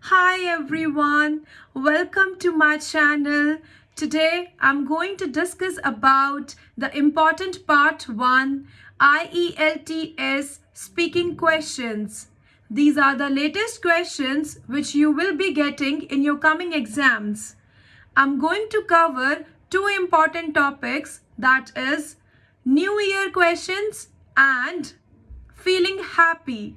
Hi everyone, welcome to my channel. Today I'm going to discuss about the important part 1 IELTS speaking questions. These are the latest questions which you will be getting in your coming exams. I'm going to cover two important topics, that is New Year questions and feeling happy.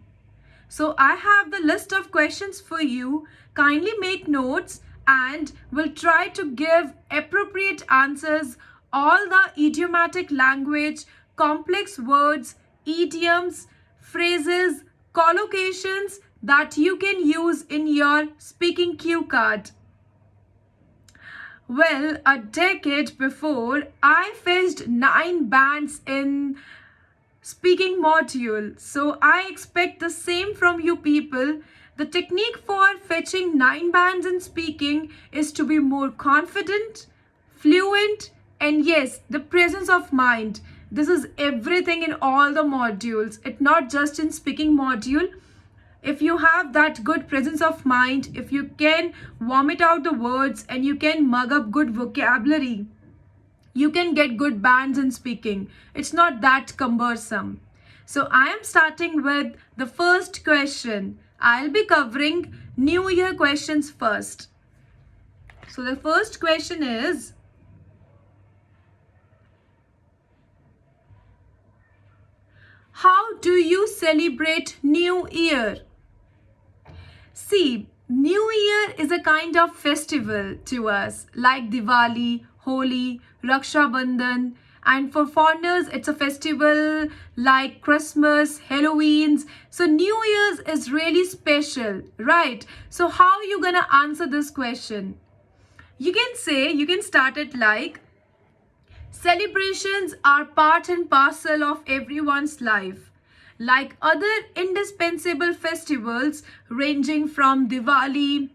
So I have the list of questions for you. Kindly make notes and we'll try to give appropriate answers. All the idiomatic language, complex words, idioms, phrases, collocations that you can use in your speaking cue card. Well, a decade before, I faced 9 bands in speaking module. So I expect the same from you people. The technique for fetching 9 bands in speaking is to be more confident, fluent, and yes, the presence of mind. This is everything in all the modules. It's not just in speaking module. If you have that good presence of mind, if you can vomit out the words and you can mug up good vocabulary, you can get good bands in speaking. It's not that cumbersome. So I am starting with the first question. I'll be covering New Year questions first. So the first question is, how do you celebrate New Year? See, New Year is a kind of festival to us, like Diwali, Holi, Raksha Bandhan, and for foreigners it's a festival like Christmas, Halloween's. So New Year's is really special, right? So how are you gonna answer this question? You can start it like, celebrations are part and parcel of everyone's life. Like other indispensable festivals ranging from Diwali,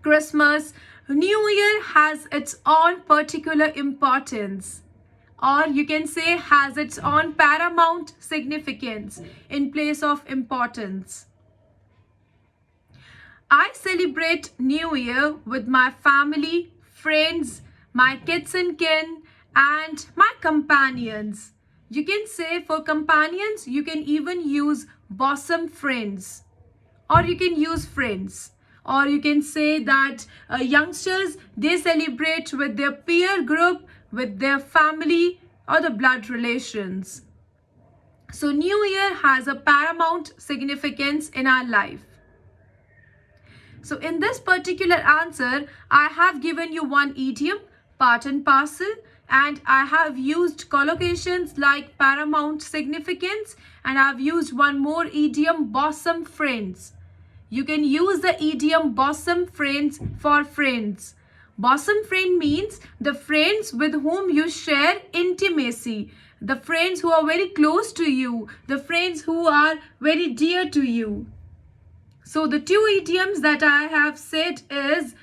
Christmas, New Year has its own particular importance, or you can say has its own paramount significance in place of importance. I celebrate New Year with my family, friends, my kids and kin, and my companions. You can say for companions, you can even use bosom friends, or you can use friends. Or you can say that youngsters, they celebrate with their peer group, with their family or the blood relations. So New Year has a paramount significance in our life. So in this particular answer, I have given you one idiom, part and parcel, and I have used collocations like paramount significance, and I have used one more idiom, bosom friends. You can use the idiom bosom friends for friends. Bosom friend means the friends with whom you share intimacy, the friends who are very close to you, the friends who are very dear to you. So the two idioms that I have said is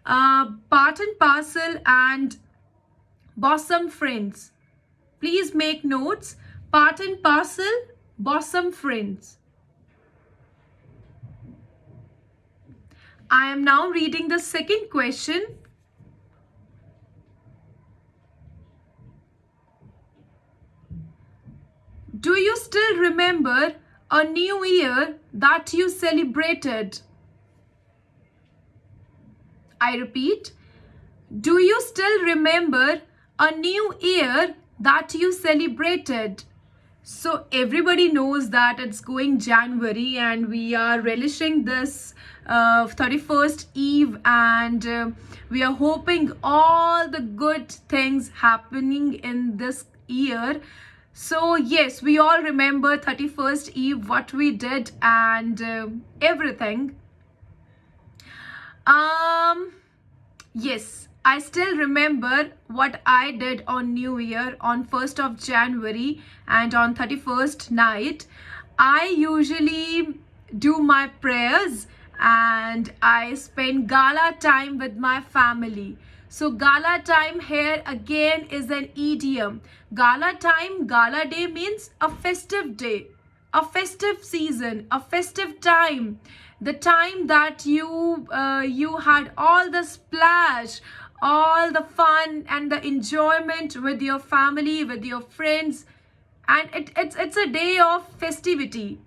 part and parcel and bosom friends. Please make notes. Part and parcel, bosom friends. I am now reading the second question. Do you still remember a new year that you celebrated? I repeat, do you still remember a new year that you celebrated? So everybody knows that it's going January and we are relishing this 31st Eve, and we are hoping all the good things happening in this year. So yes, we all remember 31st Eve, what we did and everything. Yes, I still remember what I did on New Year on 1st of January and on 31st night. I usually do my prayers and I spend gala time with my family. So gala time here again is an idiom. Gala time, gala day means a festive day. a festive season, a festive time, the time that you had all the splash, all the fun and the enjoyment with your family, with your friends, and it's a day of festivity.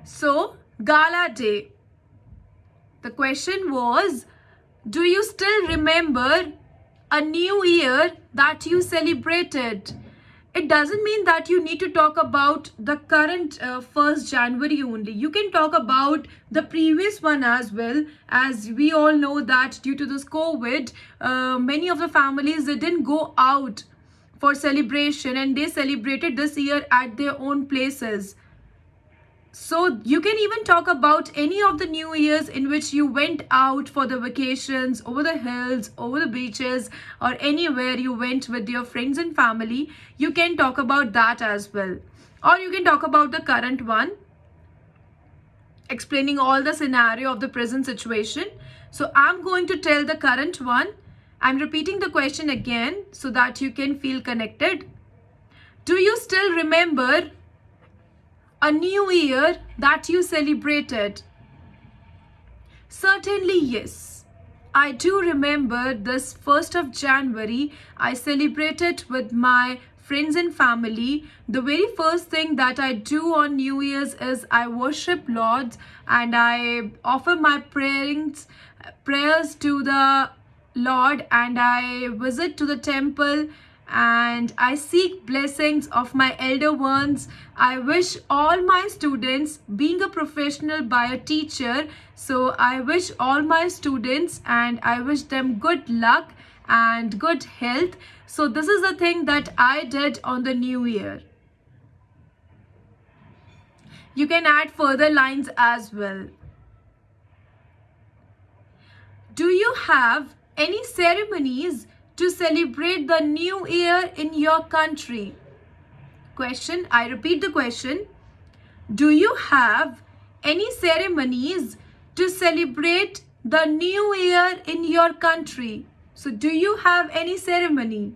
So, gala day. The question was, do you still remember a new year that you celebrated? It doesn't mean that you need to talk about the current 1st January only. You can talk about the previous one as well. As we all know that due to this COVID, many of the families, they didn't go out for celebration and they celebrated this year at their own places. So you can even talk about any of the New Years in which you went out for the vacations, over the hills, over the beaches, or anywhere you went with your friends and family. You can talk about that as well. Or you can talk about the current one, explaining all the scenario of the present situation. So I'm going to tell the current one. I'm repeating the question again so that you can feel connected. Do you still remember a new year that you celebrated? Certainly, yes. I do remember this 1st of January. I celebrated with my friends and family. The very first thing that I do on New Year's is I worship Lord and I offer my prayers to the Lord, and I visit to the temple and I seek blessings of my elder ones. I wish all my students, being a professional by a teacher, so I wish all my students and I wish them good luck and good health. So this is the thing that I did on the new year. You can add further lines as well. Do you have any ceremonies to celebrate the new year in your country? Question, I repeat the question. Do you have any ceremonies to celebrate the new year in your country? So do you have any ceremony?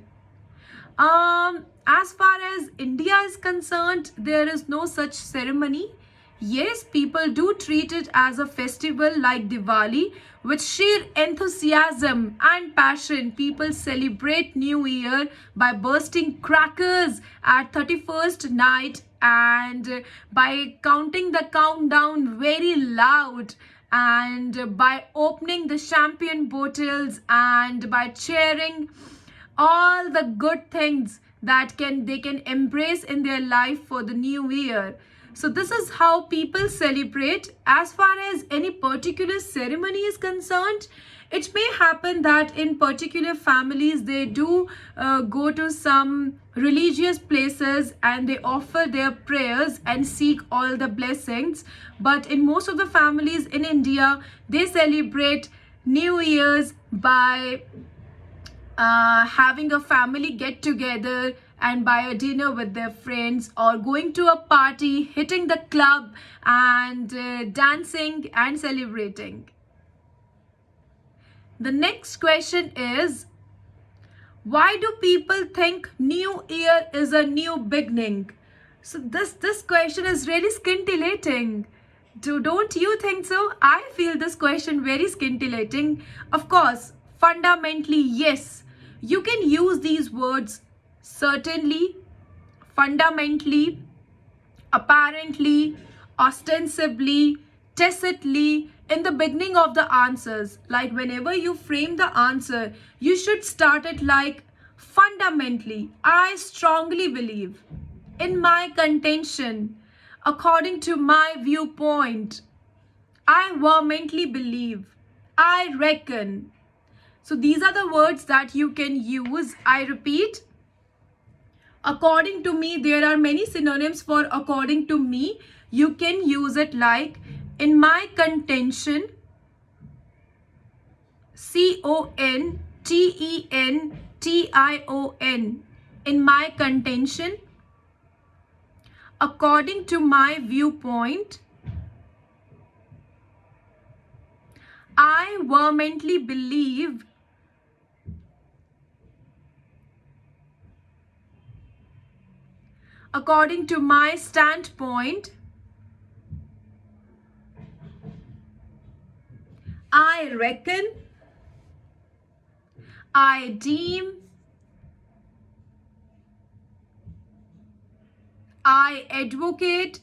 As far as India is concerned, there is no such ceremony. Yes, people do treat it as a festival like Diwali. With sheer enthusiasm and passion, people celebrate New Year by bursting crackers at 31st night and by counting the countdown very loud, and by opening the champagne bottles and by cheering all the good things that they can embrace in their life for the new year. So this is how people celebrate. As far as any particular ceremony is concerned, it may happen that in particular families they do go to some religious places and they offer their prayers and seek all the blessings. But in most of the families in India, they celebrate New Year's by having a family get together and by a dinner with their friends, or going to a party, hitting the club and dancing and celebrating. The next question is, why do people think New Year is a new beginning? So this question is really scintillating. Don't you think so? I feel this question very scintillating. Of course, fundamentally, yes. You can use these words certainly, fundamentally, apparently, ostensibly, tacitly in the beginning of the answers. Like whenever you frame the answer, you should start it like fundamentally. I strongly believe, in my contention, according to my viewpoint, I vehemently believe, I reckon. So these are the words that you can use. I repeat, according to me. There are many synonyms for according to me. You can use it like in my contention, contention, in my contention, according to my viewpoint, I vehemently believe, According to my standpoint, I reckon, I deem, I advocate.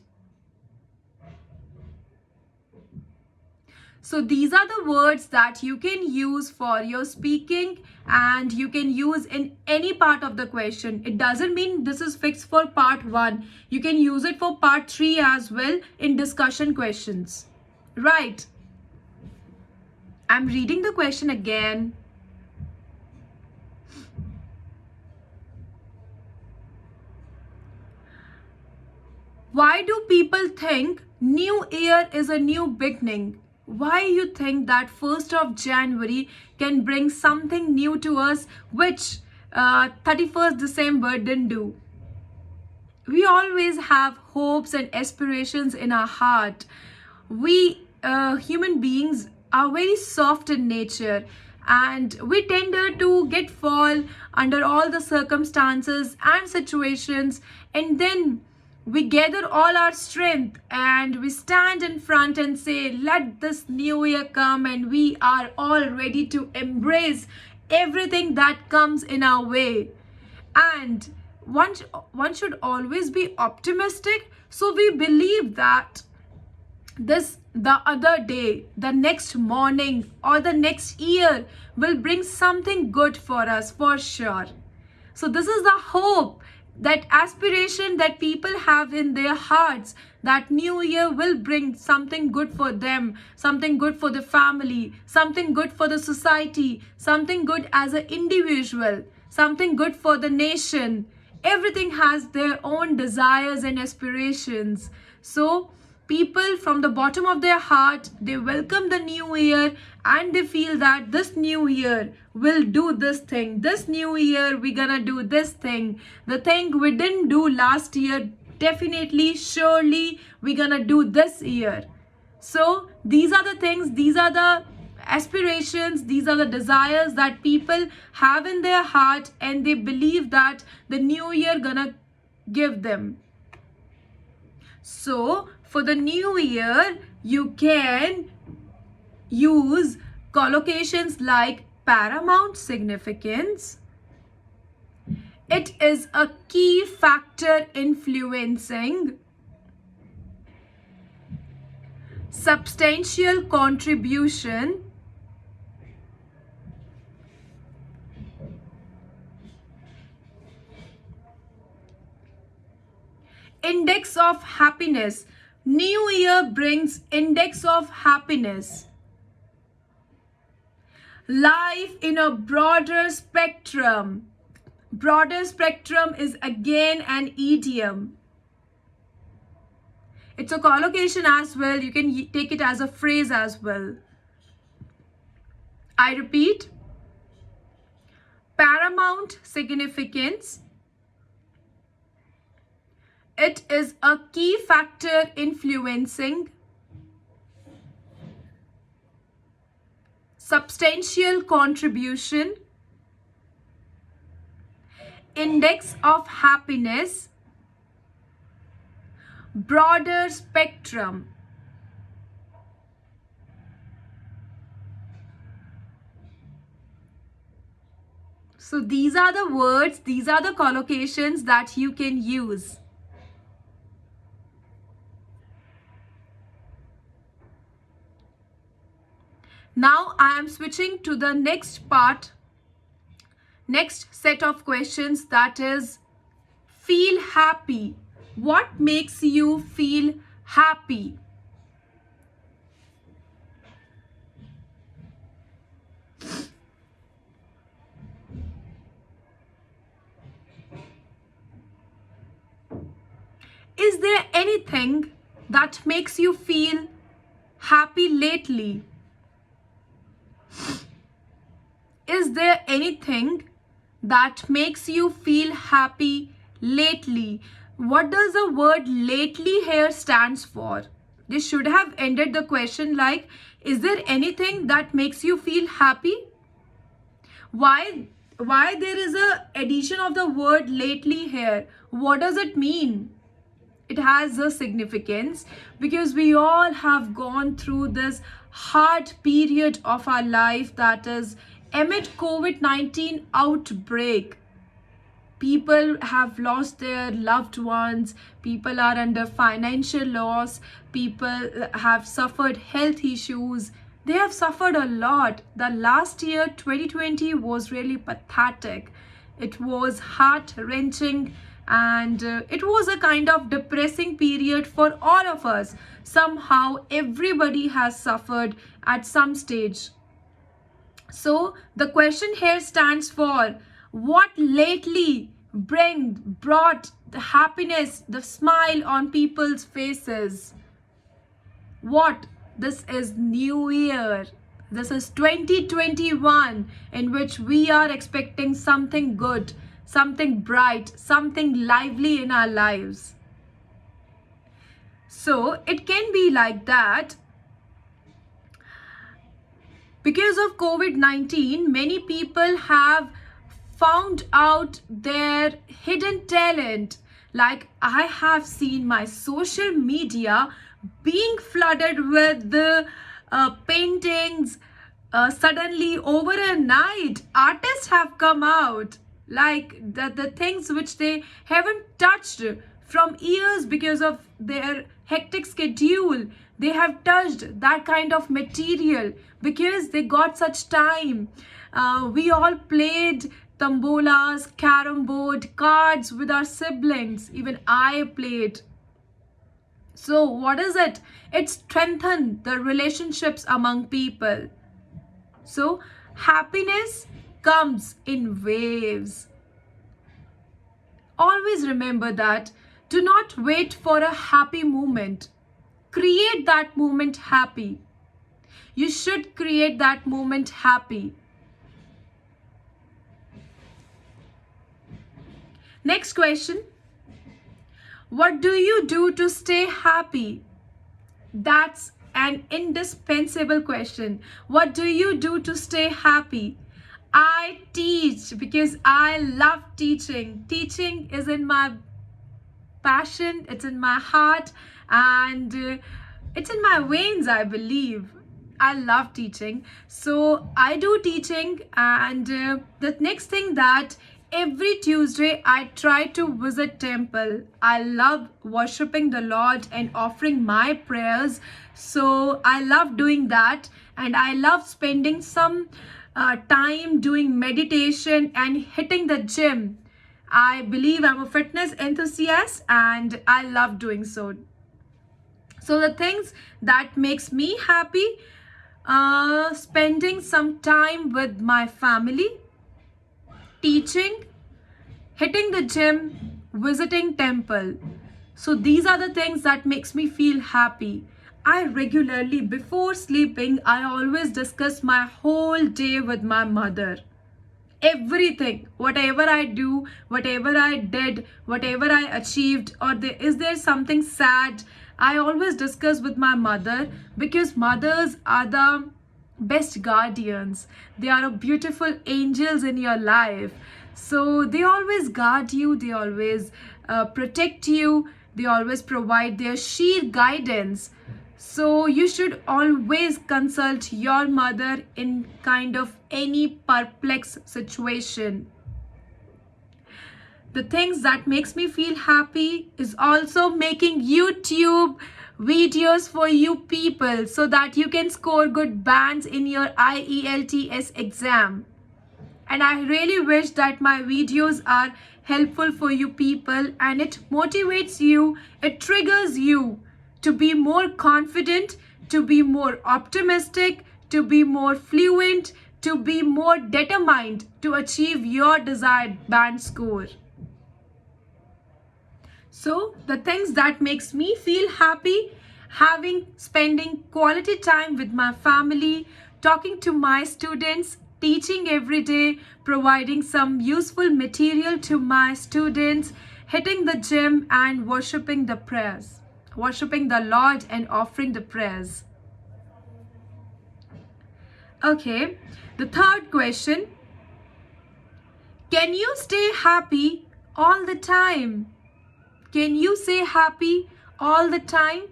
So these are the words that you can use for your speaking, and you can use in any part of the question. It doesn't mean this is fixed for part 1. You can use it for part 3 as well in discussion questions. Right. I'm reading the question again. Why do people think New Year is a new beginning? Why you think that 1st of January can bring something new to us which 31st December didn't do? We always have hopes and aspirations in our heart. We human beings are very soft in nature, and we tend to get fall under all the circumstances and situations, and then we gather all our strength and we stand in front and say, let this new year come, and we are all ready to embrace everything that comes in our way. And one should always be optimistic, so we believe that the other day, the next morning, or the next year will bring something good for us for sure. So this is the hope, that aspiration that people have in their hearts, that new year will bring something good for them, something good for the family, something good for the society, something good as an individual, something good for the nation. Everything has their own desires and aspirations. So people from the bottom of their heart, they welcome the new year, and they feel that this new year will do this thing. This new year we're gonna do this thing. The thing we didn't do last year, definitely, surely we're gonna do this year. So these are the things, these are the aspirations, these are the desires that people have in their heart, and they believe that the new year gonna give them. So for the new year, you can use collocations like paramount significance. It is a key factor influencing. Substantial contribution. Index of happiness. New year brings index of happiness. Life in a broader spectrum. Broader spectrum is again an idiom. It's a collocation as well. You can take it as a phrase as well. I repeat, paramount significance. It is a key factor influencing. Substantial contribution. Index of happiness. Broader spectrum. So these are the words, these are the collocations that you can use. Now I am switching to the next part, next set of questions, that is feel happy. What makes you feel happy? Is there anything that makes you feel happy lately? Is there anything that makes you feel happy lately? What does the word lately here stands for? They should have ended the question like, is there anything that makes you feel happy? Why there is a addition of the word lately here? What does it mean? It has a significance because we all have gone through this hard period of our life, that is amid COVID-19 outbreak. People have lost their loved ones, people are under financial loss, people have suffered health issues, they have suffered a lot. The last year 2020 was really pathetic. It was heart-wrenching, and it was a kind of depressing period for all of us. Somehow everybody has suffered at some stage. So the question here stands for, what lately brought the happiness, the smile on people's faces? What? This is New Year. This is 2021, in which we are expecting something good, something bright, something lively in our lives. So it can be like that. Because of COVID-19, many people have found out their hidden talent. Like, I have seen my social media being flooded with the paintings. Suddenly, over a night, artists have come out. Like the things which they haven't touched from years because of their hectic schedule. They have touched that kind of material because they got such time. We all played tambolas, carom board, cards with our siblings. Even I played. So what is it? It strengthened the relationships among people. So happiness comes in waves. Always remember that. Do not wait for a happy moment. Create that moment happy. You should create that moment happy. Next question. What do you do to stay happy? That's an indispensable question. What do you do to stay happy? I teach because I love teaching. Teaching is in my passion, it's in my heart, and it's in my veins, I believe. I love teaching. So I do teaching, and the next thing that every Tuesday I try to visit temple. I love worshiping the Lord and offering my prayers. So I love doing that, and I love spending some time doing meditation and hitting the gym. I believe I'm a fitness enthusiast and I love doing so. So the things that makes me happy, spending some time with my family, teaching, hitting the gym, visiting temple. So these are the things that makes me feel happy. I regularly, before sleeping, I always discuss my whole day with my mother. Everything, whatever I do, whatever I did, whatever I achieved, or is there something sad, I always discuss with my mother, because mothers are the best guardians. They are beautiful angels in your life. So they always guard you, they always protect you, they always provide their sheer guidance. So you should always consult your mother in kind of any perplex situation. The things that makes me feel happy is also making YouTube videos for you people so that you can score good bands in your IELTS exam. And I really wish that my videos are helpful for you people, and it motivates you, it triggers you to be more confident, to be more optimistic, to be more fluent, to be more determined to achieve your desired band score. So the things that makes me feel happy, spending quality time with my family, talking to my students, teaching every day, providing some useful material to my students, hitting the gym, and worshipping the prayers. Worshipping the Lord and offering the prayers. Okay, the third question. Can you stay happy all the time? can you say happy all the time?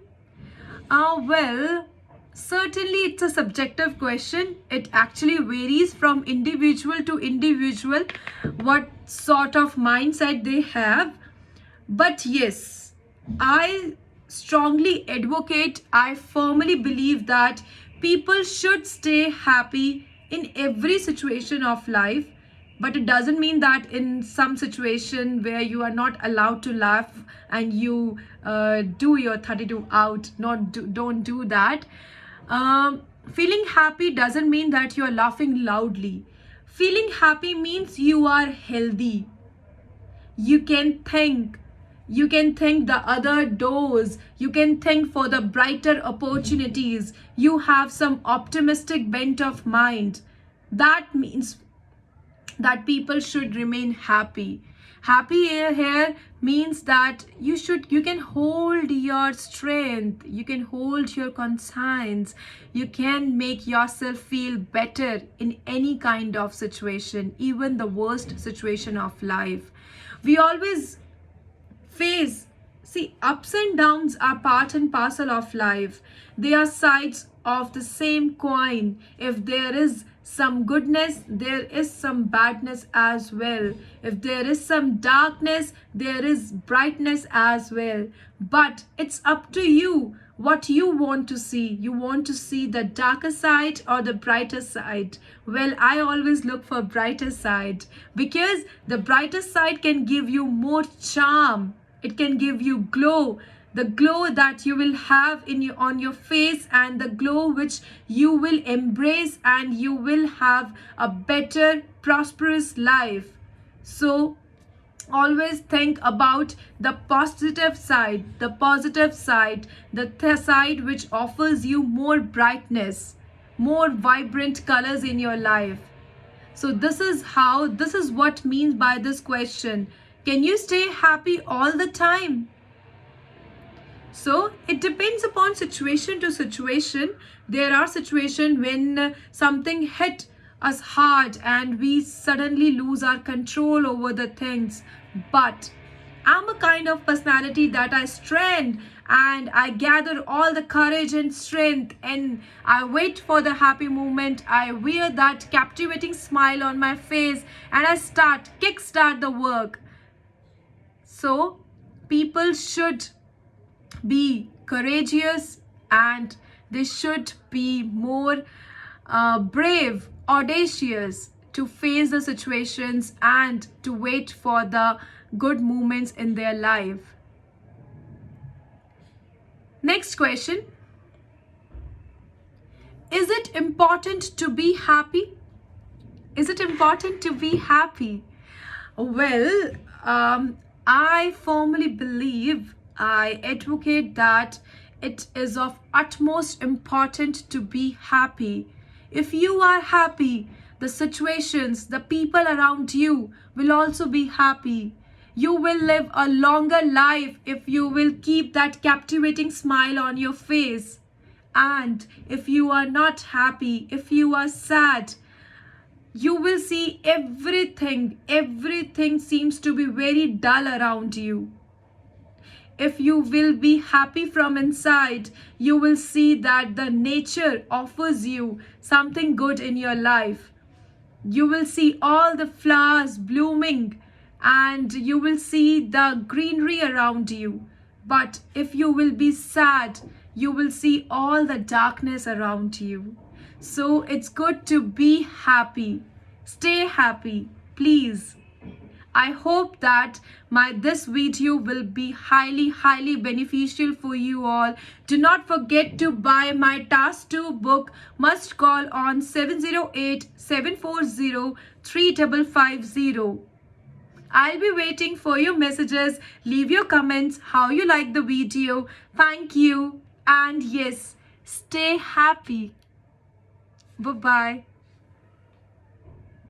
Well, certainly it's a subjective question. It actually varies from individual to individual what sort of mindset they have. But yes, I strongly advocate, I firmly believe that people should stay happy in every situation of life. But it doesn't mean that in some situation where you are not allowed to laugh and you do your 32 out, don't do that. Feeling happy doesn't mean that you are laughing loudly. Feeling happy means you are healthy. You can think, the other doors, you can think for the brighter opportunities, you have some optimistic bent of mind. That means that people should remain happy. Happy here means that you can hold your strength, you can hold your conscience, you can make yourself feel better in any kind of situation, even the worst situation of life. We always face, see, ups and downs are part and parcel of life. They are sides of the same coin. If there is some goodness, there is some badness as well. If there is some darkness, there is brightness as well. But it's up to you what you want to see. You want to see the darker side or the brighter side? Well, I always look for brighter side, because the brighter side can give you more charm. It can give you glow, the glow that you will have on your face, and the glow which you will embrace, and you will have a better, prosperous life. So always think about the positive side, the side which offers you more brightness, more vibrant colors in your life. So this is what means by this question. Can you stay happy all the time? So it depends upon situation to situation. There are situations when something hit us hard and we suddenly lose our control over the things. But I'm a kind of personality that I stand and I gather all the courage and strength, and I wait for the happy moment. I wear that captivating smile on my face and I kickstart the work. So people should be courageous, and they should be more brave, audacious to face the situations and to wait for the good moments in their life. Next question. Is it important to be happy? Is it important to be happy? Well, I firmly believe, I advocate that it is of utmost importance to be happy. If you are happy, the situations, the people around you will also be happy. You will live a longer life if you will keep that captivating smile on your face. And if you are not happy, if you are sad, you will see everything seems to be very dull around you. If you will be happy from inside, you will see that the nature offers you something good in your life. You will see all the flowers blooming and you will see the greenery around you. But if you will be sad, you will see all the darkness around you. So it's good to be happy. Stay happy, please. I hope that this video will be highly beneficial for you all. Do not forget to buy my Task 2 book. Must call on 708-740-3550. I'll be waiting for your messages. Leave your comments how you like the video. Thank you. And yes, stay happy. Bye-bye.